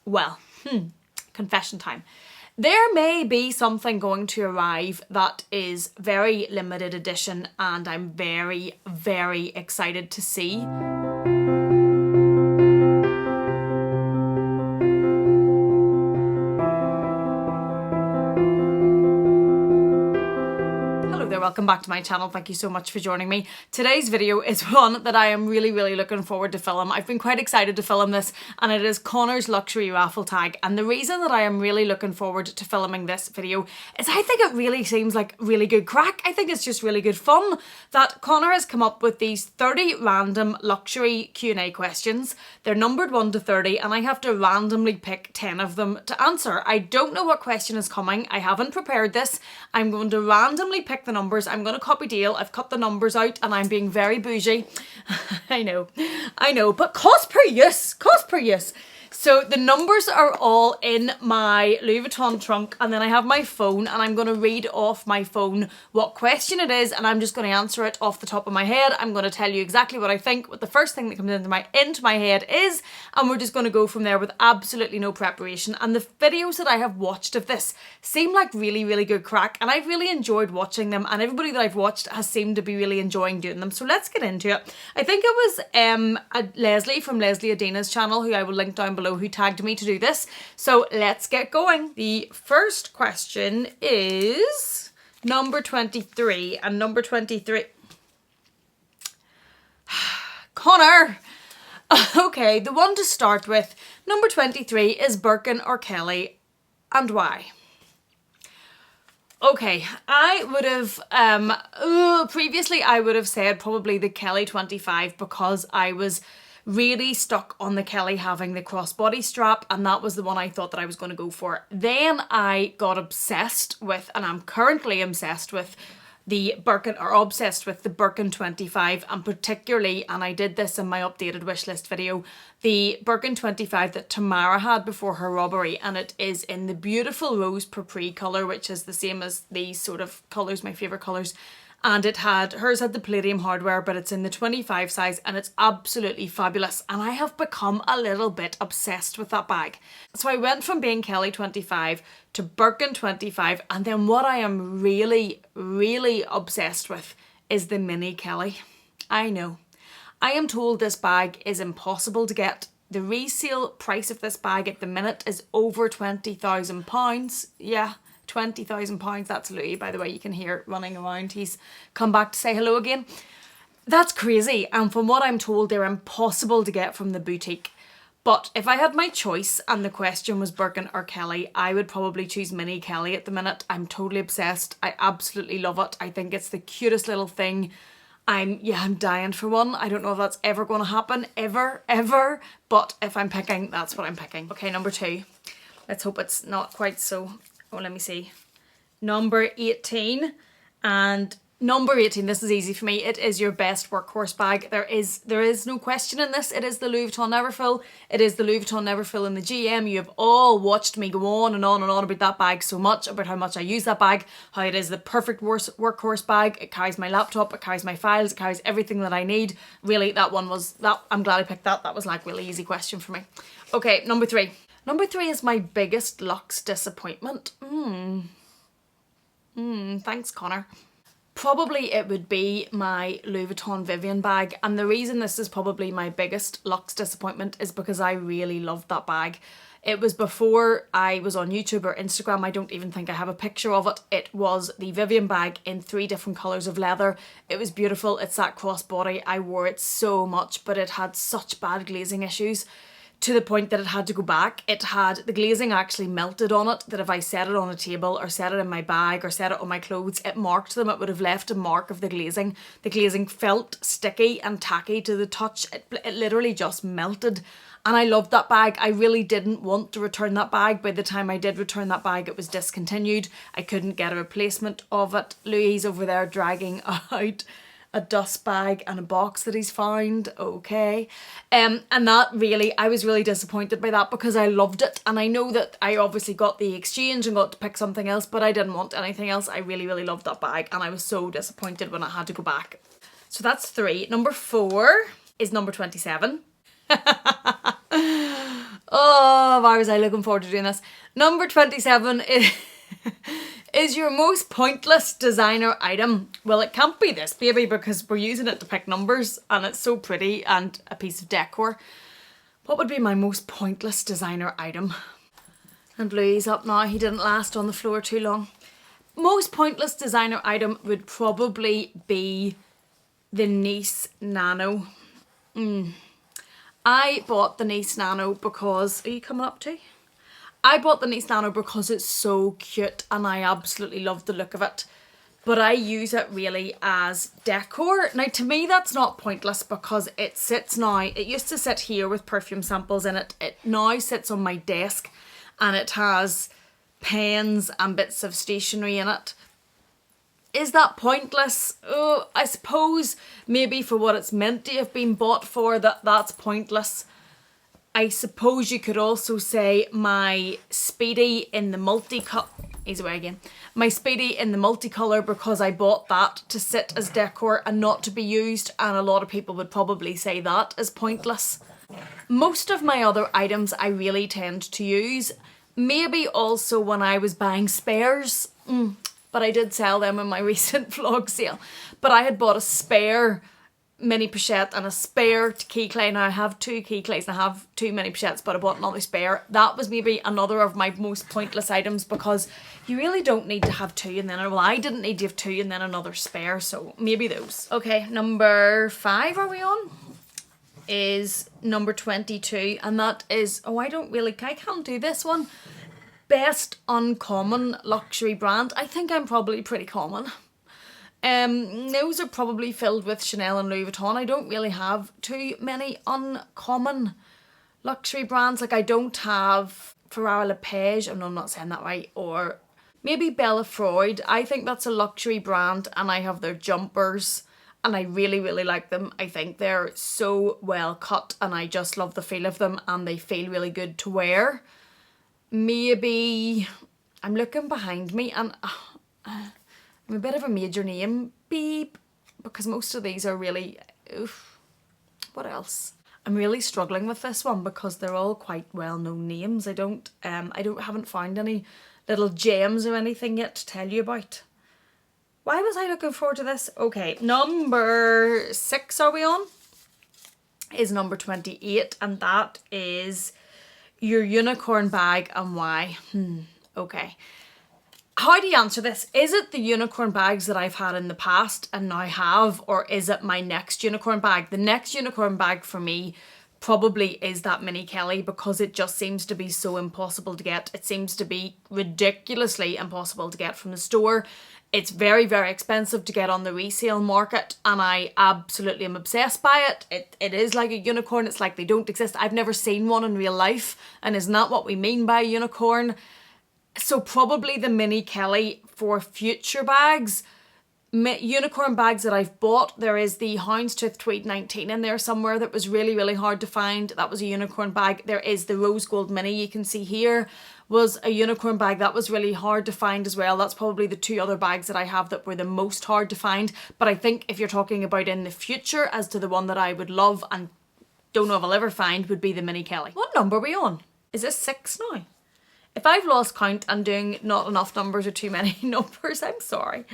Well, confession time. There may be something going to arrive that is very limited edition and I'm very, very excited to see. Welcome back to my channel. Thank you so much for joining me. Today's video is one that I am really, really looking forward to film. I've been quite excited to film this, and it is Connor's luxury raffle tag. And the reason that I am really looking forward to filming this video is I think it really seems like really good crack. I think it's just really good fun that Connor has come up with these 30 random luxury Q&A questions. They're numbered 1 to 30 and I have to randomly pick 10 of them to answer. I don't know what question is coming. I haven't prepared this. I'm going to randomly pick the numbers. I'm going to copy deal. I've cut the numbers out and I'm being very bougie. I know, but cost per use. So the numbers are all in my Louis Vuitton trunk, and then I have my phone and I'm going to read off my phone what question it is, and I'm just going to answer it off the top of my head. I'm going to tell you exactly what I think, what the first thing that comes into my head is, and we're just going to go from there with absolutely no preparation. And the videos that I have watched of this seem like really, really good crack, and I've really enjoyed watching them, and everybody that I've watched has seemed to be really enjoying doing them. So let's get into it. I think it was Leslie from Leslie Adina's channel, who I will link down below, who tagged me to do this. So let's get going. The first question is number 23, and number 23. Connor. Okay, the one to start with, number 23, is Birkin or Kelly, and why? Okay, I would have, previously I would have said probably the Kelly 25 because I was really stuck on the Kelly having the crossbody strap, and that was the one I thought that I was going to go for. Then I got obsessed with, and I'm currently obsessed with, the Birkin 25, and particularly, and I did this in my updated wishlist video, the Birkin 25 that Tamara had before her robbery, and it is in the beautiful rose pourpre colour, which is the same as these sort of colours, my favourite colours. And hers had the palladium hardware, but it's in the 25 size and it's absolutely fabulous. And I have become a little bit obsessed with that bag. So I went from being Kelly 25 to Birkin 25. And then what I am really, really obsessed with is the mini Kelly. I know. I am told this bag is impossible to get. The resale price of this bag at the minute is over £20,000. Yeah. £20,000. That's Louis, by the way. You can hear running around. He's come back to say hello again. That's crazy. And from what I'm told, they're impossible to get from the boutique. But if I had my choice and the question was Birkin or Kelly, I would probably choose mini Kelly at the minute. I'm totally obsessed. I absolutely love it. I think it's the cutest little thing. I'm dying for one. I don't know if that's ever going to happen, ever. But if I'm picking, that's what I'm picking. Okay, number 2. Let's hope it's not quite so. Oh, let me see. Number 18. And number 18, this is easy for me. It is your best workhorse bag. There is no question in this. It is the Louis Vuitton Neverfull. It is the Louis Vuitton Neverfull in the GM. You have all watched me go on and on and on about that bag so much, about how much I use that bag, how it is the perfect workhorse bag. It carries my laptop, it carries my files, it carries everything that I need. Really, I'm glad I picked that. That was like really easy question for me. Okay, number 3. Number 3 is my biggest luxe disappointment. Thanks, Connor. Probably it would be my Louis Vuitton Vivienne bag, and the reason this is probably my biggest luxe disappointment is because I really loved that bag. It was before I was on YouTube or Instagram. I don't even think I have a picture of it. It was the Vivienne bag in 3 different colours of leather. It was beautiful. It's that crossbody. I wore it so much, but it had such bad glazing issues, to the point that it had to go back. The glazing actually melted on it, that if I set it on a table or set it in my bag or set it on my clothes, it marked them. It would have left a mark of the glazing. The glazing felt sticky and tacky to the touch. It literally just melted. And I loved that bag. I really didn't want to return that bag. By the time I did return that bag, it was discontinued. I couldn't get a replacement of it. Louis over there dragging out a dust bag and a box that he's found. Okay. And that really, I was really disappointed by that because I loved it. And I know that I obviously got the exchange and got to pick something else, but I didn't want anything else. I really, really loved that bag. And I was so disappointed when I had to go back. So that's 3. Number 4 is number 27. Oh, why was I looking forward to doing this? Number 27 is your most pointless designer item. Well, it can't be this, baby, because we're using it to pick numbers and it's so pretty and a piece of decor. What would be my most pointless designer item? And Louis up now, he didn't last on the floor too long. Most pointless designer item would probably be the Nice Nano. I bought the Nice Nano because, are you coming up too? I bought the Nice Nano because it's so cute and I absolutely love the look of it. But I use it really as decor. Now to me that's not pointless because it sits now, it used to sit here with perfume samples in it. It now sits on my desk and it has pens and bits of stationery in it. Is that pointless? Oh, I suppose maybe for what it's meant to have been bought for, that's pointless. I suppose you could also say my Speedy in the multicolour, he's away again. My Speedy in the multicolour because I bought that to sit as decor and not to be used, and a lot of people would probably say that is pointless. Most of my other items I really tend to use. Maybe also when I was buying spares. But I did sell them in my recent vlog sale. But I had bought a spare mini pochette and a spare key clay. Now I have 2 key clays and I have 2 mini pochettes, but I bought another spare. That was maybe another of my most pointless items because you really don't need to have 2 and then, well, I didn't need to have 2 and then another spare, so maybe those. Okay, number 5 are we on? Is number 22, and that is, I can't do this one. Best uncommon luxury brand. I think I'm probably pretty common. Those are probably filled with Chanel and Louis Vuitton. I don't really have too many uncommon luxury brands. Like I don't have Ferrari Lepage, I'm not saying that right, or maybe Bella Freud. I think that's a luxury brand and I have their jumpers and I really, really like them. I think they're so well cut and I just love the feel of them and they feel really good to wear. Maybe, I'm looking behind me and I'm a bit of a major name beep because most of these are really, what else? I'm really struggling with this one because they're all quite well-known names. I haven't found any little gems or anything yet to tell you about. Why was I looking forward to this? Okay, number 6 are we on? Is number 28 and that is your unicorn bag and why. Okay. How do you answer this? Is it the unicorn bags that I've had in the past and now have, or is it my next unicorn bag? The next unicorn bag for me probably is that Mini Kelly because it just seems to be so impossible to get. It seems to be ridiculously impossible to get from the store. It's very, very expensive to get on the resale market and I absolutely am obsessed by it. It is like a unicorn. It's like they don't exist. I've never seen one in real life, and isn't that what we mean by a unicorn? So probably the Mini Kelly for future bags. Unicorn bags that I've bought, there is the Houndstooth Tweed 19 in there somewhere that was really, really hard to find. That was a unicorn bag. There is the Rose Gold Mini you can see here was a unicorn bag that was really hard to find as well. That's probably the 2 other bags that I have that were the most hard to find. But I think if you're talking about in the future as to the one that I would love and don't know if I'll ever find would be the Mini Kelly. What number are we on? Is this 6 now? If I've lost count and doing not enough numbers or too many numbers, I'm sorry.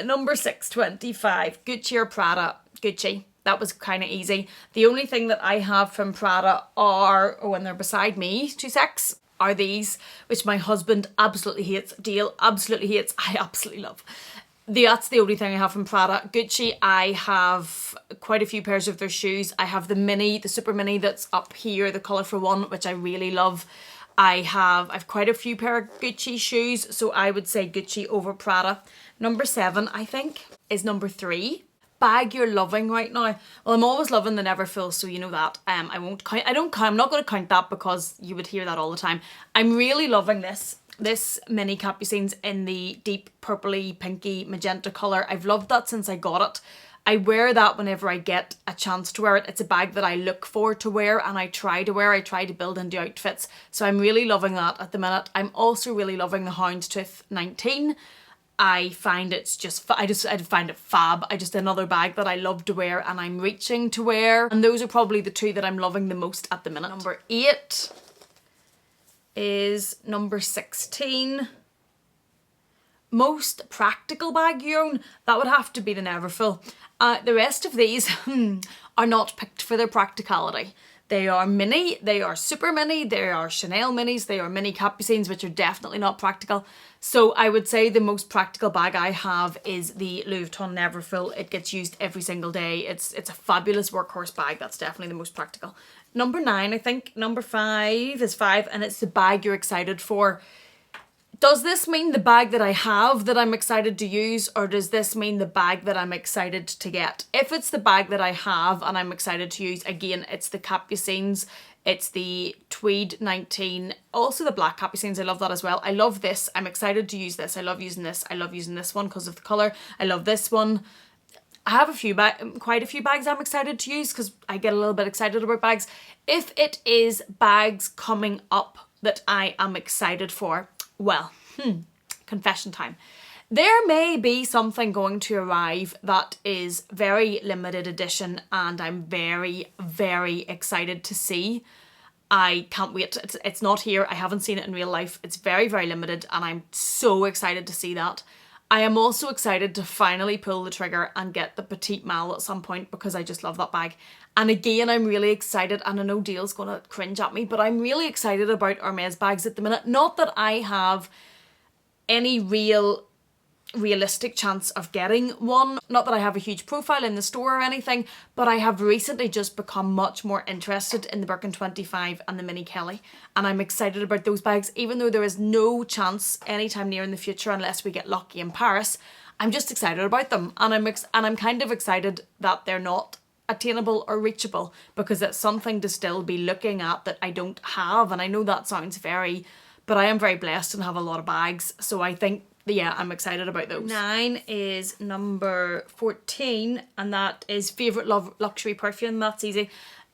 Number 625, Gucci or Prada? Gucci. That was kind of easy. The only thing that I have from Prada are, and they're beside me, 2 secs, are these, which my husband absolutely hates. Dale absolutely hates. I absolutely love. That's the only thing I have from Prada. Gucci, I have quite a few pairs of their shoes. I have the mini, the super mini that's up here, the colourful one, which I really love. I've quite a few pair of Gucci shoes, so I would say Gucci over Prada. Number 7, I think, is number 3. Bag you're loving right now. Well, I'm always loving the Neverfull, so you know that. I'm not going to count that because you would hear that all the time. I'm really loving this mini Capucines in the deep purpley, pinky, magenta colour. I've loved that since I got it. I wear that whenever I get a chance to wear it. It's a bag that I look for to wear and I try to wear. I try to build into outfits. So I'm really loving that at the minute. I'm also really loving the Houndstooth 19. I find it's just, I find it fab. Just another bag that I love to wear and I'm reaching to wear. And those are probably the 2 that I'm loving the most at the minute. Number 8 is number 16. Most practical bag you own, that would have to be the Neverfull. The rest of these are not picked for their practicality. They are mini, they are super mini, they are Chanel minis, they are mini capucines, which are definitely not practical. So I would say the most practical bag I have is the Louis Vuitton Neverfull. It gets used every single day. It's a fabulous workhorse bag. That's definitely the most practical. Number 9, I think. Number 5 is 5, and it's the bag you're excited for. Does this mean the bag that I have that I'm excited to use, or does this mean the bag that I'm excited to get? If it's the bag that I have and I'm excited to use, again, it's the capucines, it's the tweed 19, also the black capucines, I love that as well. I love this, I'm excited to use this, I love using this, I love using this one because of the colour, I love this one. I have quite a few bags I'm excited to use because I get a little bit excited about bags. If it is bags coming up that I am excited for, well, confession time. There may be something going to arrive that is very limited edition and I'm very, very excited to see. I can't wait. It's not here. I haven't seen it in real life. It's very, very limited and I'm so excited to see that. I am also excited to finally pull the trigger and get the Petite Mal at some point because I just love that bag. And again, I'm really excited, and I know Dale's going to cringe at me, but I'm really excited about Hermes bags at the minute. Not that I have any realistic chance of getting one. Not that I have a huge profile in the store or anything, but I have recently just become much more interested in the Birkin 25 and the Mini Kelly. And I'm excited about those bags, even though there is no chance anytime near in the future unless we get lucky in Paris. I'm just excited about them. And I'm kind of excited that they're not attainable or reachable because it's something to still be looking at that I don't have. And I know that sounds but I am very blessed and have a lot of bags. So I think, yeah, I'm excited about those. 9 is number 14, and that is favourite luxury perfume. That's easy.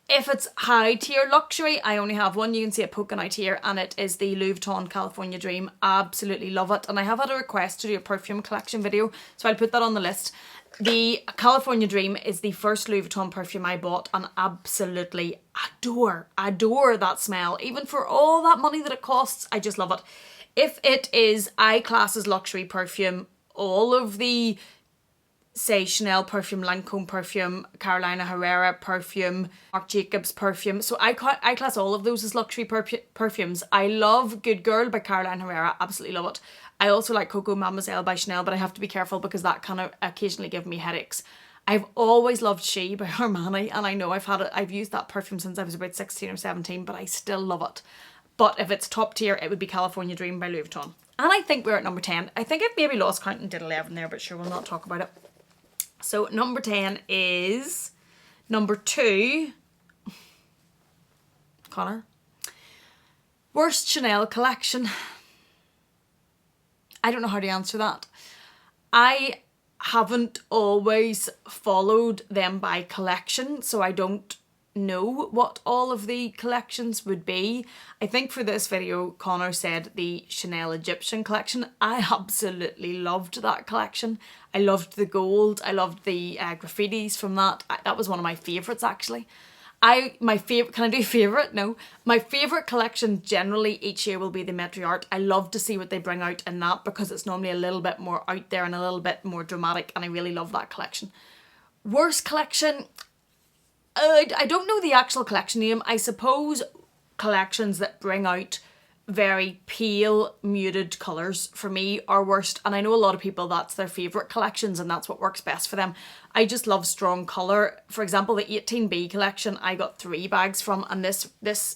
If it's high tier luxury, I only have one. You can see it poking out here, and it is the Louis Vuitton California Dream. Absolutely love it. And I have had a request to do a perfume collection video, so I'll put that on the list. The California Dream is the first Louis Vuitton perfume I bought and absolutely adore that smell. Even for all that money that it costs, I just love it. If it is I-class as luxury perfume, all of the, say, Chanel perfume, Lancome perfume, Carolina Herrera perfume, Marc Jacobs perfume, so I class all of those as luxury perfumes. I love Good Girl by Carolina Herrera, absolutely love it. I also like Coco Mademoiselle by Chanel, but I have to be careful because that can occasionally give me headaches. I've always loved She by Armani, and I know I've used that perfume since I was about 16 or 17, but I still love it. But if it's top tier, it would be California Dream by Louis Vuitton. And I think we're at number 10. I think I've maybe lost count and did 11 there, but sure, we'll not talk about it. So number 10 is number 2. Connor. Worst Chanel collection. I don't know how to answer that. I haven't always followed them by collection, so I don't know what all of the collections would be. I think for this video, Connor said the Chanel Egyptian collection. I absolutely loved that collection. I loved the gold. I loved the graffitis from that. That was one of my favourites actually. My favourite collection generally each year will be the Matriarch. I love to see what they bring out in that because it's normally a little bit more out there and a little bit more dramatic, and I really love that collection. Worst collection, I don't know the actual collection name. I suppose collections that bring out very pale, muted colours for me are worst, and I know a lot of people that's their favourite collections and that's what works best for them. I just love strong colour. For example, the 18B collection I got 3 bags from, and this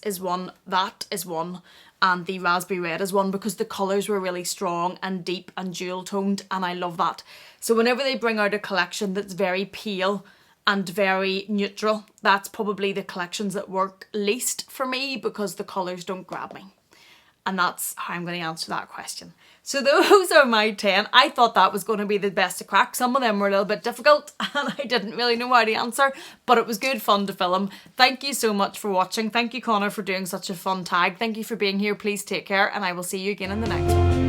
is one, that is one, and the raspberry red is one because the colours were really strong and deep and jewel toned, and I love that. So whenever they bring out a collection that's very pale and very neutral, that's probably the collections that work least for me because the colours don't grab me. And that's how I'm going to answer that question. So those are my 10. I thought that was going to be the best to crack. Some of them were a little bit difficult and I didn't really know how to answer, but it was good fun to film. Thank you so much for watching. Thank you, Connor, for doing such a fun tag. Thank you for being here. Please take care, and I will see you again in the next one.